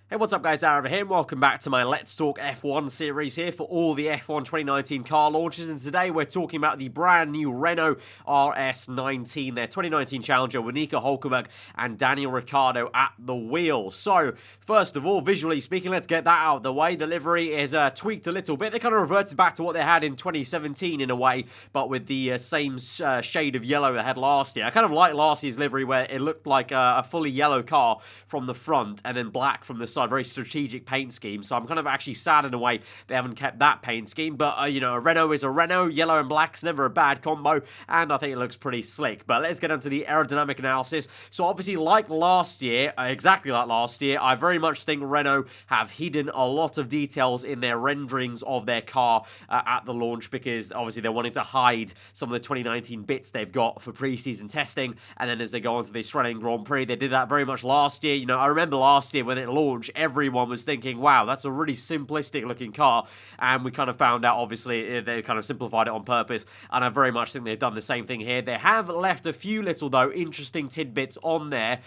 Hey, what's up guys, aarava here, and welcome back to my Let's Talk F1 series here for all the F1 2019 car launches, and today we're talking about the brand new Renault R.S.19, their 2019 challenger with Nico Hülkenberg and Daniel Ricciardo at the wheel. So, first of all, visually speaking, let's get that out of the way. The livery is tweaked a little bit. They kind of reverted back to what they had in 2017 in a way, but with the same shade of yellow they had last year. I kind of like last year's livery where it looked like a fully yellow car from the front and then black from the side, very strategic paint scheme. So I'm kind of actually sad in a way they haven't kept that paint scheme. But, you know, a Renault is a Renault. Yellow and black's never a bad combo, and I think it looks pretty slick. But let's get into the aerodynamic analysis. So obviously, like last year, exactly like last year, I very much think Renault have hidden a lot of details in their renderings of their car at the launch, because obviously they're wanting to hide some of the 2019 bits they've got for pre-season testing, and then as they go on to the Australian Grand Prix, they did that very much last year. You know, I remember last year when it launched, everyone was thinking, wow, that's a really simplistic looking car, and we kind of found out, obviously, they kind of simplified it on purpose, and I very much think they've done the same thing here. They have left a few little, though, interesting tidbits on there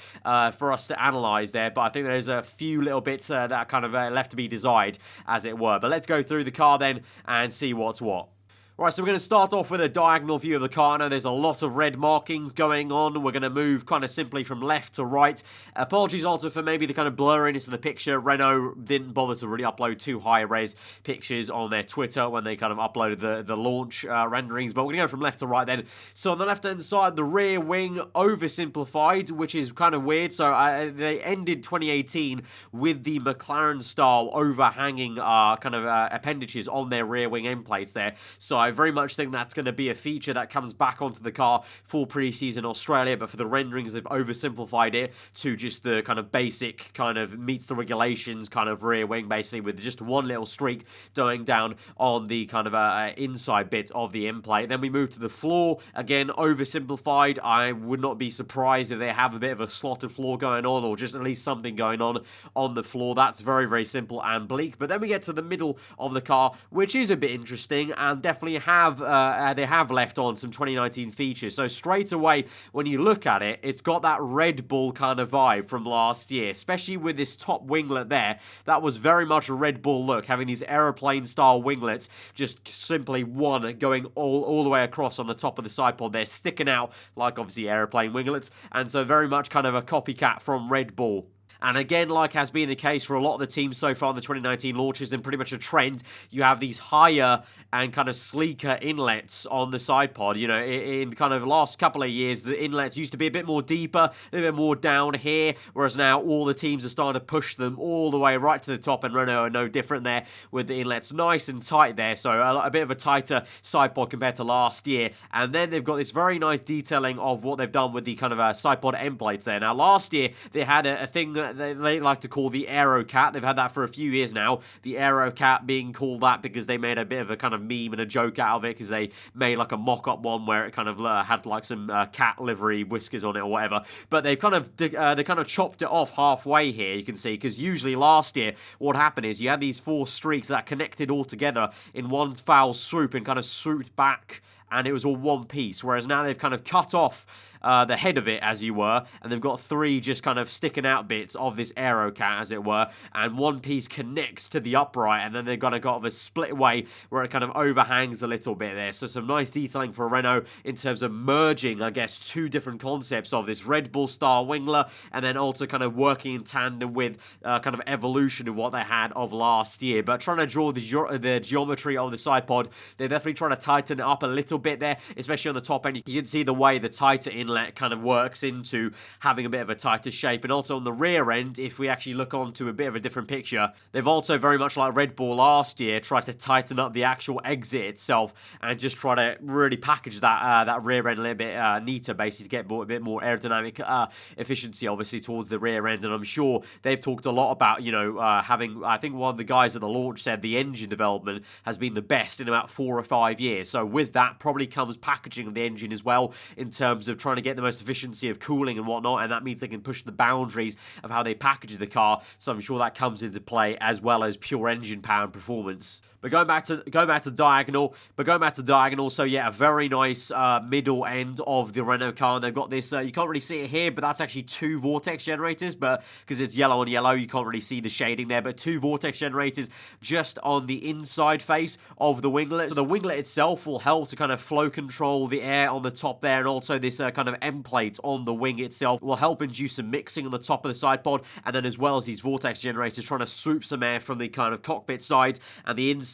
for us to analyse there, but I think there's a few little bits that are kind of left to be desired, as it were. But let's go through the car then and see what's what. Right, so we're going to start off with a diagonal view of the car. Now, there's a lot of red markings going on. We're going to move kind of simply from left to right. Apologies also for maybe the kind of blurriness of the picture. Renault didn't bother to really upload too high-res pictures on their Twitter when they kind of uploaded the launch renderings. But we're going to go from left to right then. So on the left-hand side, the rear wing oversimplified, which is kind of weird. So they ended 2018 with the McLaren-style overhanging kind of appendages on their rear wing end plates there. So I very much think that's going to be a feature that comes back onto the car for pre-season Australia, but for the renderings, they've oversimplified it to just the kind of basic kind of meets the regulations kind of rear wing, basically, with just one little streak going down on the kind of inside bit of the end plate. Then we move to the floor, again, oversimplified. I would not be surprised if they have a bit of a slotted floor going on, or just at least something going on the floor. That's very, very simple and bleak. But then we get to the middle of the car, which is a bit interesting, and definitely they have left on some 2019 features. So straight away, when you look at it, it's got that Red Bull kind of vibe from last year, especially with this top winglet there. That was very much a Red Bull look, having these aeroplane-style winglets, just simply one going all the way across on the top of the side pod. They're sticking out like, obviously, aeroplane winglets, and so very much kind of a copycat from Red Bull. And again, like has been the case for a lot of the teams so far in the 2019 launches, and pretty much a trend, you have these higher and kind of sleeker inlets on the side pod. You know, in kind of the last couple of years, the inlets used to be a bit more deeper, a little bit more down here, whereas now all the teams are starting to push them all the way right to the top, and Renault are no different there with the inlets nice and tight there. So a bit of a tighter side pod compared to last year. And then they've got this very nice detailing of what they've done with the kind of side pod end plates there. Now, last year, they had a thing that they like to call the Aero Cat. They've had that for a few years now. The Aero Cat being called that because they made a bit of a kind of meme and a joke out of it, because they made like a mock-up one where it kind of had like some cat livery whiskers on it or whatever. But they've kind of they kind of chopped it off halfway here, you can see, because usually last year what happened is you had these four streaks that connected all together in one foul swoop and kind of swooped back, and it was all one piece, whereas now they've kind of cut off the head of it, as you were, and they've got three just kind of sticking out bits of this Aero Cat, as it were, and one piece connects to the upright, and then they've got a split way where it kind of overhangs a little bit there. So some nice detailing for Renault in terms of merging, I guess, two different concepts of this Red Bull style wingler, and then also kind of working in tandem with kind of evolution of what they had of last year. But trying to draw the geometry of the side pod, they're definitely trying to tighten it up a little bit there, especially on the top end. You can see the way the tighter inlet kind of works into having a bit of a tighter shape. And also on the rear end, if we actually look onto a bit of a different picture, they've also, very much like Red Bull last year, tried to tighten up the actual exit itself and just try to really package that rear end a little bit neater, basically, to get a bit more aerodynamic efficiency, obviously, towards the rear end. And I'm sure they've talked a lot about, you know, having, I think one of the guys at the launch said the engine development has been the best in about 4 or 5 years. So with that probably comes packaging of the engine as well, in terms of trying to get the most efficiency of cooling and whatnot, and that means they can push the boundaries of how they package the car, so I'm sure that comes into play, as well as pure engine power and performance. But going back to diagonal, so yeah, a very nice middle end of the Renault car. And they've got this, you can't really see it here, but that's actually 2 Vortex generators, but because it's yellow on yellow, you can't really see the shading there, but 2 Vortex generators just on the inside face of the winglet. So the winglet itself will help to kind of flow control the air on the top there, and also this kind of end plate on the wing itself will help induce some mixing on the top of the side pod, and then as well as these Vortex generators trying to swoop some air from the kind of cockpit side and the inside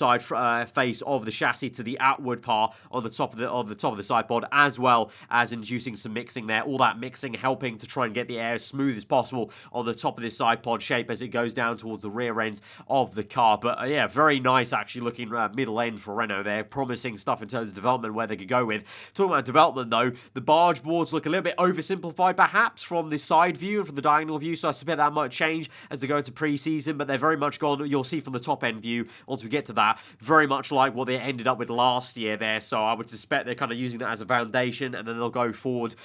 face of the chassis to the outward part on the top of the side pod, as well as inducing some mixing there. All that mixing helping to try and get the air as smooth as possible on the top of this side pod shape as it goes down towards the rear end of the car. But yeah, very nice actually looking middle end for Renault there. Promising stuff in terms of development where they could go with. Talking about development though, the barge boards look a little bit oversimplified perhaps from the side view and from the diagonal view, so I suspect that might change as they go into pre-season, but they're very much gone, you'll see from the top end view once we get to that, very much like what they ended up with last year there. So I would suspect they're kind of using that as a foundation, and then they'll go forward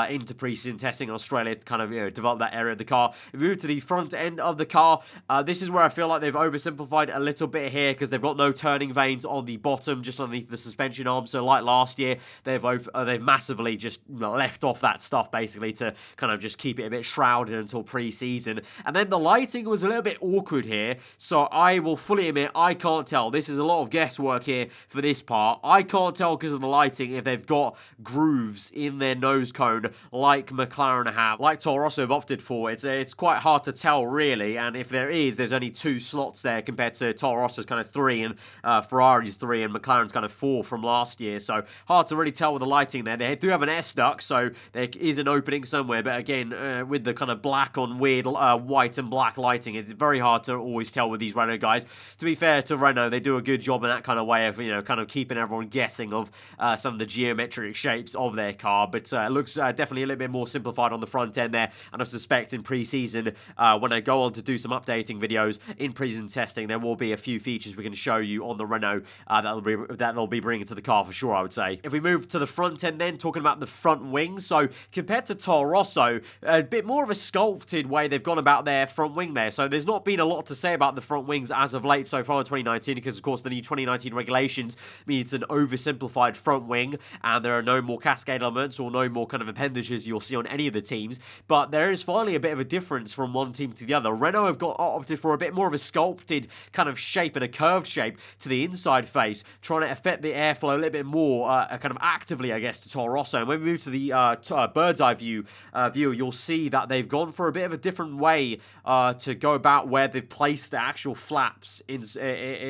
into pre-season testing in Australia to kind of develop that area of the car. If we move to the front end of the car, this is where I feel like they've oversimplified a little bit here, because they've got no turning vanes on the bottom, just underneath the suspension arm. So like last year, they've massively just left off that stuff basically to kind of just keep it a bit shrouded until pre-season. And then the lighting was a little bit awkward here, so I will fully admit I can't tell. This is a lot of guesswork here for this part. I can't tell because of the lighting if they've got grooves in their nose cone like McLaren have, like Toro Rosso have opted for. It's quite hard to tell really, and if there is, there's only 2 slots there compared to Toro Rosso's kind of 3 and Ferrari's 3 and McLaren's kind of 4 from last year. So hard to really tell with the lighting there. They do have an S duct, so there is an opening somewhere, but again, with the kind of black on weird white and black lighting, it's very hard to always tell with these Renault guys. To be fair to Renault, they do a good job in that kind of way of, kind of keeping everyone guessing of some of the geometric shapes of their car, but it looks definitely a little bit more simplified on the front end there, and I suspect in pre-season, when I go on to do some updating videos in pre-season testing, there will be a few features we can show you on the Renault that they'll be bringing to the car for sure, I would say. If we move to the front end then, talking about the front wing, so compared to Toro Rosso, a bit more of a sculpted way they've gone about their front wing there, so there's not been a lot to say about the front wings as of late so far in 2019, because of course the new 2019 regulations mean it's an oversimplified front wing, and there are no more cascade elements or no more kind of appendages you'll see on any of the teams, but there is finally a bit of a difference from one team to the other. Renault have opted for a bit more of a sculpted kind of shape and a curved shape to the inside face, trying to affect the airflow a little bit more kind of actively, I guess, to Toro Rosso. And when we move to the bird's eye view, you'll see that they've gone for a bit of a different way to go about where they've placed the actual flaps in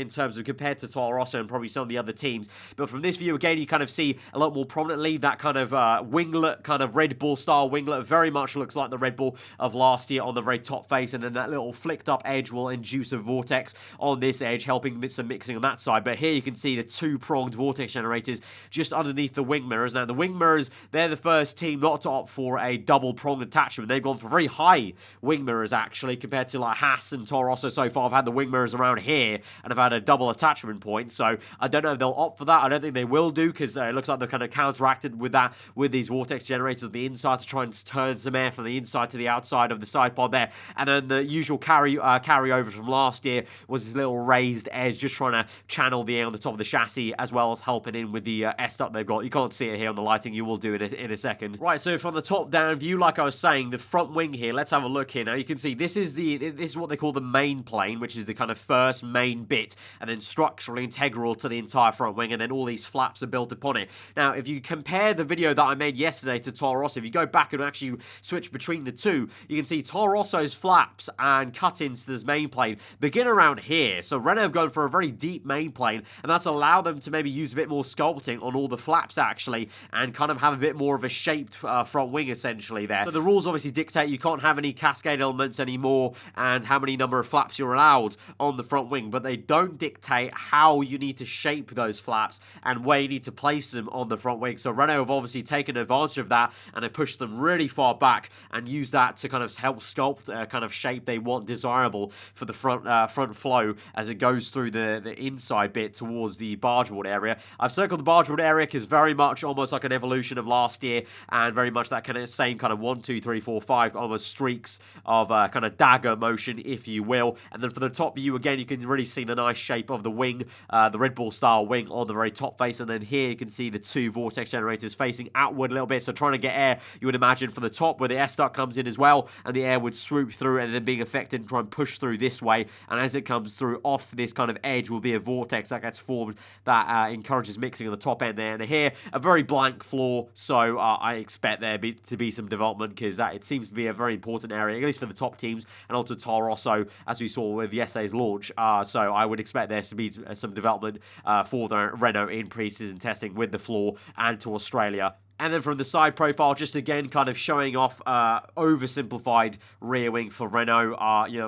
terms of compared to Toro Rosso and probably some of the other teams. But from this view, again, you kind of see a lot more prominently that kind of winglet, kind of Red Bull style winglet, very much looks like the Red Bull of last year on the very top face, and then that little flicked up edge will induce a vortex on this edge, helping with some mixing on that side. But here you can see the 2-pronged vortex generators just underneath the wing mirrors. Now the wing mirrors, they're the first team not to opt for a double-pronged attachment. They've gone for very high wing mirrors actually, compared to like Haas and Toro Rosso so far. I've had the wing mirrors around here and I've had a double attachment point, so I don't know if they'll opt for that. I don't think they will do, because it looks like they're kind of counteracted with that with these vortex generators on the inside to try and turn some air from the inside to the outside of the side pod there. And then the usual carryover from last year was this little raised edge, just trying to channel the air on the top of the chassis, as well as helping in with the S duct they've got. You can't see it here on the lighting, you will do it in a second. Right, so from the top down view, like I was saying, the front wing here, let's have a look here. Now you can see this is what they call the main plane, which is the kind of first main bit, and then structurally integral to the entire front wing, and then all these flaps are built upon it. Now, if you compare the video that I made yesterday to Toro Rosso, if you go back and actually switch between the two, you can see Toro Rosso's flaps and cut-ins to this main plane begin around here. So Renault have gone for a very deep main plane, and that's allowed them to maybe use a bit more sculpting on all the flaps actually, and kind of have a bit more of a shaped front wing essentially there. So the rules obviously dictate you can't have any cascade elements anymore, and how many number of flaps you're allowed on the front wing, but they don't dictate how you need to shape those flaps and where you need to place them on the front wing. So Renault have obviously taken advantage of that, and have pushed them really far back and used that to kind of help sculpt a kind of shape they want desirable for the front flow as it goes through the inside bit towards the bargeboard area. I've circled the bargeboard area because very much almost like an evolution of last year. here, and very much that kind of same kind of 1, 2, 3, 4, 5 almost streaks of kind of dagger motion, if you will. And then for the top view, again, you can really see the nice shape of the wing, the Red Bull style wing on the very top face. And then here you can see the two Vortex generators facing outward a little bit, so trying to get air, you would imagine, from the top where the air duct comes in as well, and the air would swoop through and then being affected and try and push through this way. And as it comes through off this kind of edge will be a vortex that gets formed that encourages mixing on the top end there. And here, a very blank floor, so I expect there to be some development, because it seems to be a very important area, at least for the top teams, and also Toro Rosso, as we saw with yesterday's launch. So I would expect there to be some development for the Renault in pre-season testing with the floor and to Australia. And then from the side profile, just again kind of showing off oversimplified rear wing for Renault.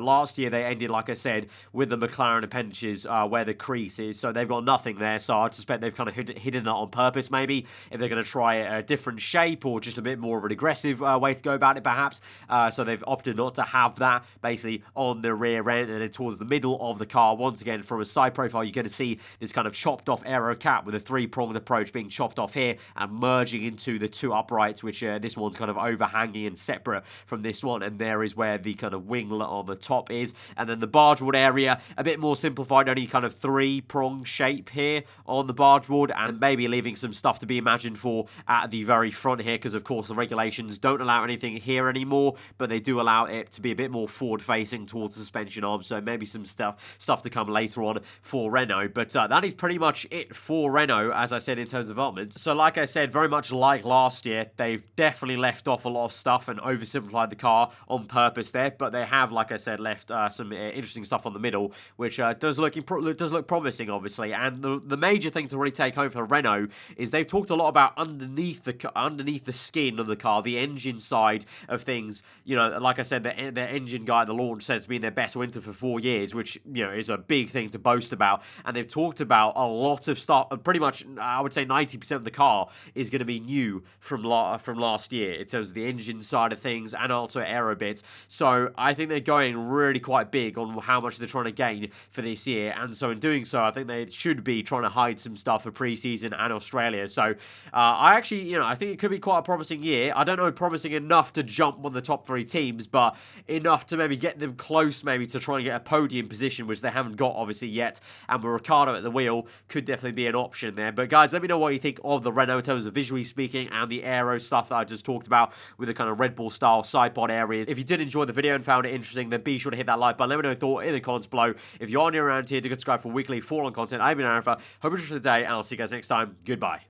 Last year they ended, like I said, with the McLaren appendages where the crease is, so they've got nothing there. So I suspect they've kind of hidden that on purpose, maybe, if they're going to try a different shape or just a bit more of an aggressive way to go about it, perhaps. So they've opted not to have that basically on the rear end, and then towards the middle of the car. Once again, from a side profile, you're going to see this kind of chopped off aero cap with a three-pronged approach being chopped off here and merging into the two uprights, which this one's kind of overhanging and separate from this one, and there is where the kind of winglet on the top is. And then the bargeboard area, a bit more simplified, only kind of three-prong shape here on the bargeboard, and maybe leaving some stuff to be imagined for at the very front here, because of course the regulations don't allow anything here anymore, but they do allow it to be a bit more forward-facing towards the suspension arm, so maybe some stuff to come later on for Renault. But that is pretty much it for Renault, as I said, in terms of development. So like I said, very much like last year, they've definitely left off a lot of stuff and oversimplified the car on purpose there, but they have, like I said, left some interesting stuff on the middle, which does look promising, obviously. And the major thing to really take home for Renault is they've talked a lot about underneath the skin of the car, the engine side of things. Like I said, their engine guy at the launch said it's been their best winter for 4 years, which is a big thing to boast about. And they've talked about a lot of stuff. Pretty much, I would say 90% of the car is going to be new from last year in terms of the engine side of things and also aero bits. So I think they're going really quite big on how much they're trying to gain for this year. And so in doing so, I think they should be trying to hide some stuff for pre-season and Australia. So I actually, I think it could be quite a promising year. I don't know promising enough to jump on the top 3 teams, but enough to maybe get them close, maybe to try and get a podium position, which they haven't got obviously yet. And with Ricciardo at the wheel, could definitely be an option there. But guys, let me know what you think of the Renault in terms of visually speaking and the aero stuff that I just talked about with the kind of Red Bull style Sidepod areas. If you did enjoy the video and found it interesting, then be sure to hit that like button. Let me know your thought in the comments below. If you are new around here, do subscribe for weekly 4-on content. I've been aarava. Hope you enjoyed the day, and I'll see you guys next time. Goodbye.